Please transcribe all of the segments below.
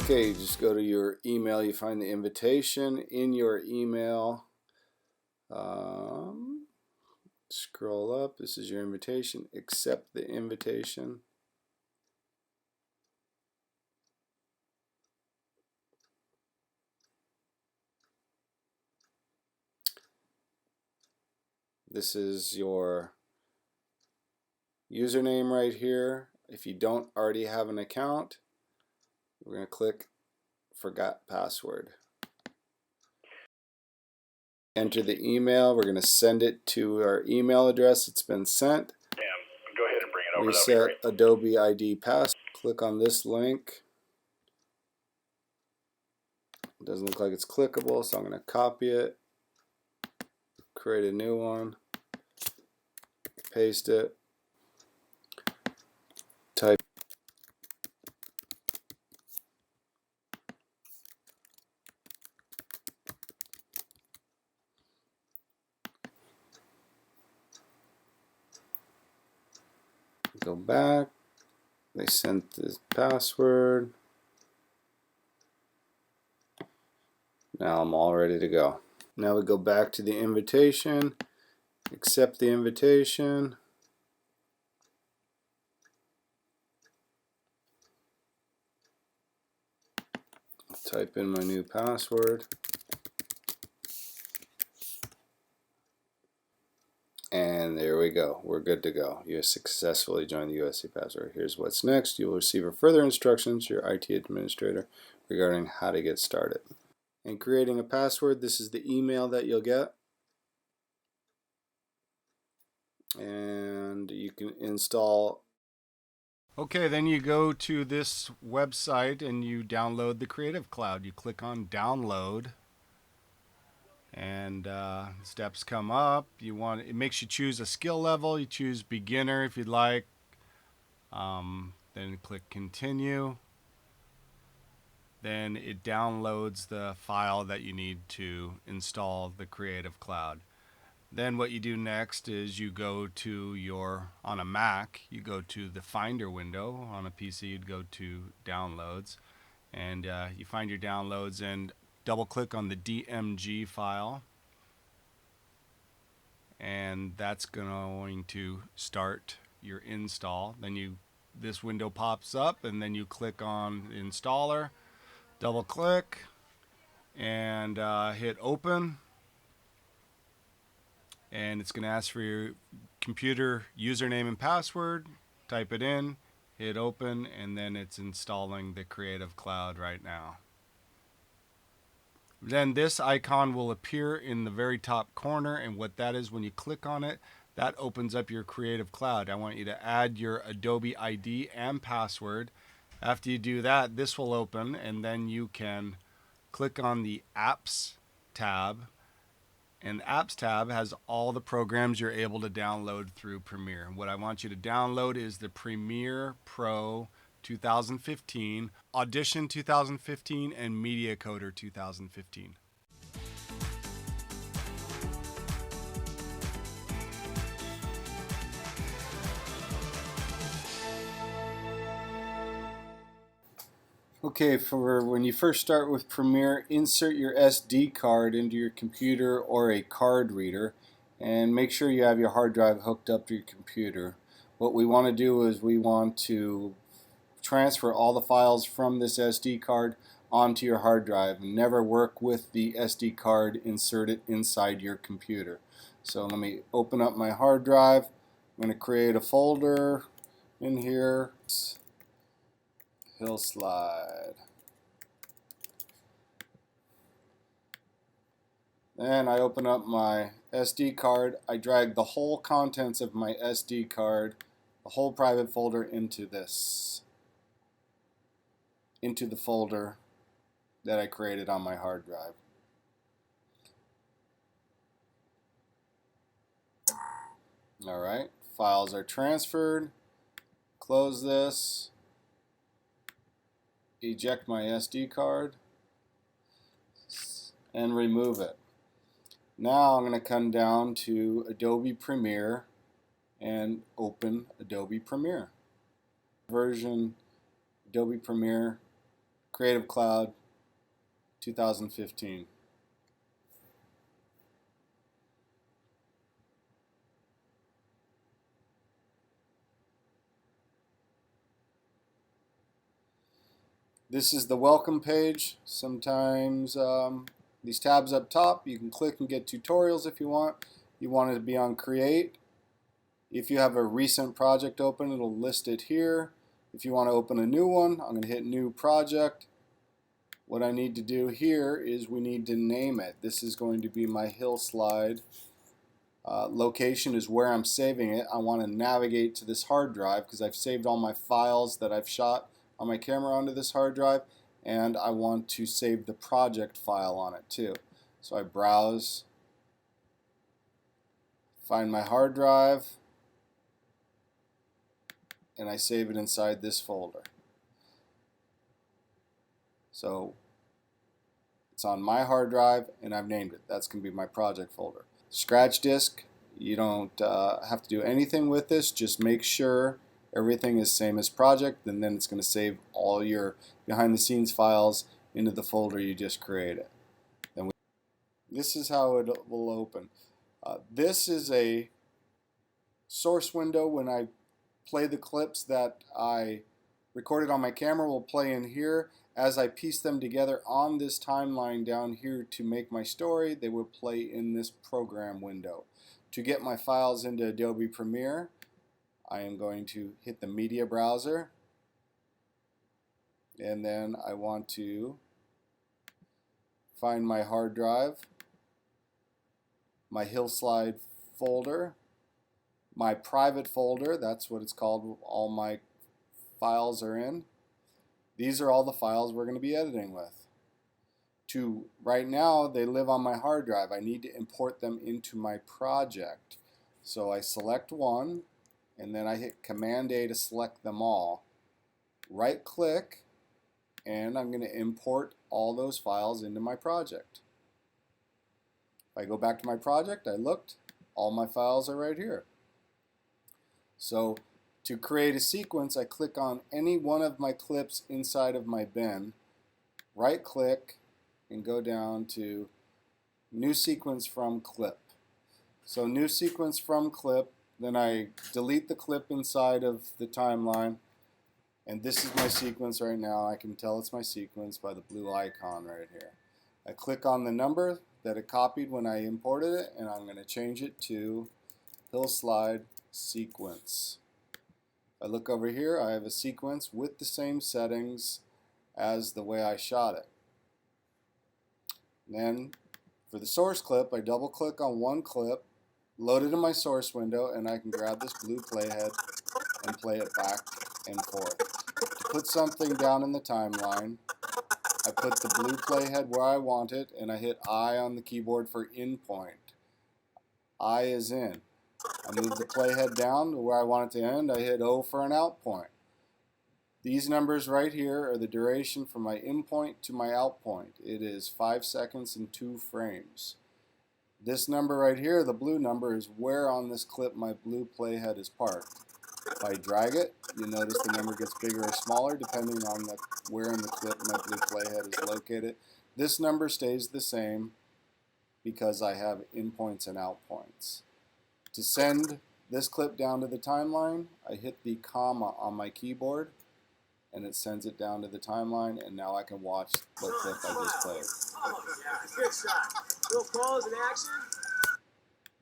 Okay, just go to your email. You find the invitation in your email. Scroll up. This is your invitation. Accept the invitation. This is your username right here. If you don't already have an account, we're going to click Forgot Password. Enter the email. We're going to send it to our email address. It's been sent. Go ahead and bring it over. Reset Adobe ID Password. Click on this link. It doesn't look like it's clickable, so I'm going to copy it, create a new one, paste it, type. Go back. They sent the password. Now I'm all ready to go. Now we go back to the invitation, accept the invitation. Type in my new password. And there we go. We're good to go. You have successfully joined the USC Password. Here's what's next. You will receive further instructions from your IT administrator regarding how to get started. And creating a password, this is the email that you'll get. And you can install. Okay, then you go to this website and you download the Creative Cloud. You click on download, and steps come up. It makes you choose a skill level. You choose beginner if you'd like. Then click continue. Then it downloads the file that you need to install the Creative Cloud. Then what you do next is you go to on a Mac, you go to the Finder window. On a PC, you'd go to Downloads, and you find your downloads and double click on the DMG file, and that's going to start your install. Then this window pops up, and then you click on Installer, double click, and hit Open. And it's going to ask for your computer username and password. Type it in, hit open, and then it's installing the Creative Cloud right now. Then this icon will appear in the very top corner, and what that is, when you click on it, that opens up your Creative Cloud. I want you to add your Adobe ID and password. After you do that, this will open, and then you can click on the Apps tab. And the Apps tab has all the programs you're able to download through Premiere. What I want you to download is the Premiere Pro 2015, Audition 2015, and Media Coder 2015. Okay, for when you first start with Premiere, insert your SD card into your computer or a card reader, and make sure you have your hard drive hooked up to your computer. What we want to do is we want to transfer all the files from this SD card onto your hard drive, and never work with the SD card inserted inside your computer. So let me open up my hard drive. I'm going to create a folder in here. Hillslide. Then I open up my SD card. I drag the whole contents of my SD card, the whole private folder, into the folder that I created on my hard drive. Alright, files are transferred. Close this. Eject my SD card and remove it. Now I'm going to come down to Adobe Premiere and open Adobe Premiere. Version Adobe Premiere Creative Cloud 2015. This is the welcome page. Sometimes these tabs up top, you can click and get tutorials if you want. You want it to be on Create. If you have a recent project open, it'll list it here. If you want to open a new one, I'm going to hit New Project. What I need to do here is we need to name it. This is going to be my Hillslide. Location is where I'm saving it. I want to navigate to this hard drive because I've saved all my files that I've shot on my camera onto this hard drive, and I want to save the project file on it too. So I browse, find my hard drive, and I save it inside this folder. So it's on my hard drive and I've named it. That's going to be my project folder. Scratch disk, you don't have to do anything with this. Just make sure everything is same as project, and then it's going to save all your behind the scenes files into the folder you just created. Then this is how it will open. This is a source window. When I play the clips that I recorded on my camera will play in here. As I piece them together on this timeline down here to make my story, they will play in this program window. To get my files into Adobe Premiere, I am going to hit the media browser, and then I want to find my hard drive, my Hillslide folder, my private folder, that's what it's called, all my files are in. These are all the files we're going to be editing with. Right now they live on my hard drive. I need to import them into my project. So I select one, and then I hit Command A to select them all. Right click, and I'm going to import all those files into my project. If I go back to my project, I looked, all my files are right here. So to create a sequence, I click on any one of my clips inside of my bin, right click, and go down to New Sequence from Clip. So New Sequence from Clip, then I delete the clip inside of the timeline, and this is my sequence right now. I can tell it's my sequence by the blue icon right here. I click on the number that it copied when I imported it, and I'm going to change it to Hillslide Sequence. I look over here, I have a sequence with the same settings as the way I shot it. Then for the source clip, I double click on one clip, load it in my source window, and I can grab this blue playhead and play it back and forth. To put something down in the timeline, I put the blue playhead where I want it, and I hit I on the keyboard for in point. I is in. I move the playhead down to where I want it to end. I hit O for an out point. These numbers right here are the duration from my in point to my out point. It is 5 seconds and 2 frames. This number right here, the blue number, is where on this clip my blue playhead is parked. If I drag it, you notice the number gets bigger or smaller depending on where in the clip my blue playhead is located. This number stays the same because I have in points and out points. To send this clip down to the timeline, I hit the comma on my keyboard, and it sends it down to the timeline, and now I can watch the clip I just played. Good shot. Little pause and action.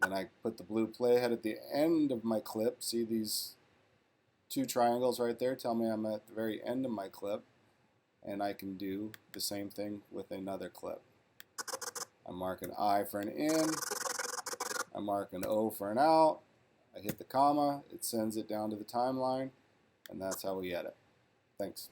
Then I put the blue playhead at the end of my clip. See these two triangles right there? Tell me I'm at the very end of my clip, and I can do the same thing with another clip. I mark an I for an in. I mark an O for an out. I hit the comma. It sends it down to the timeline, and that's how we edit. Thanks.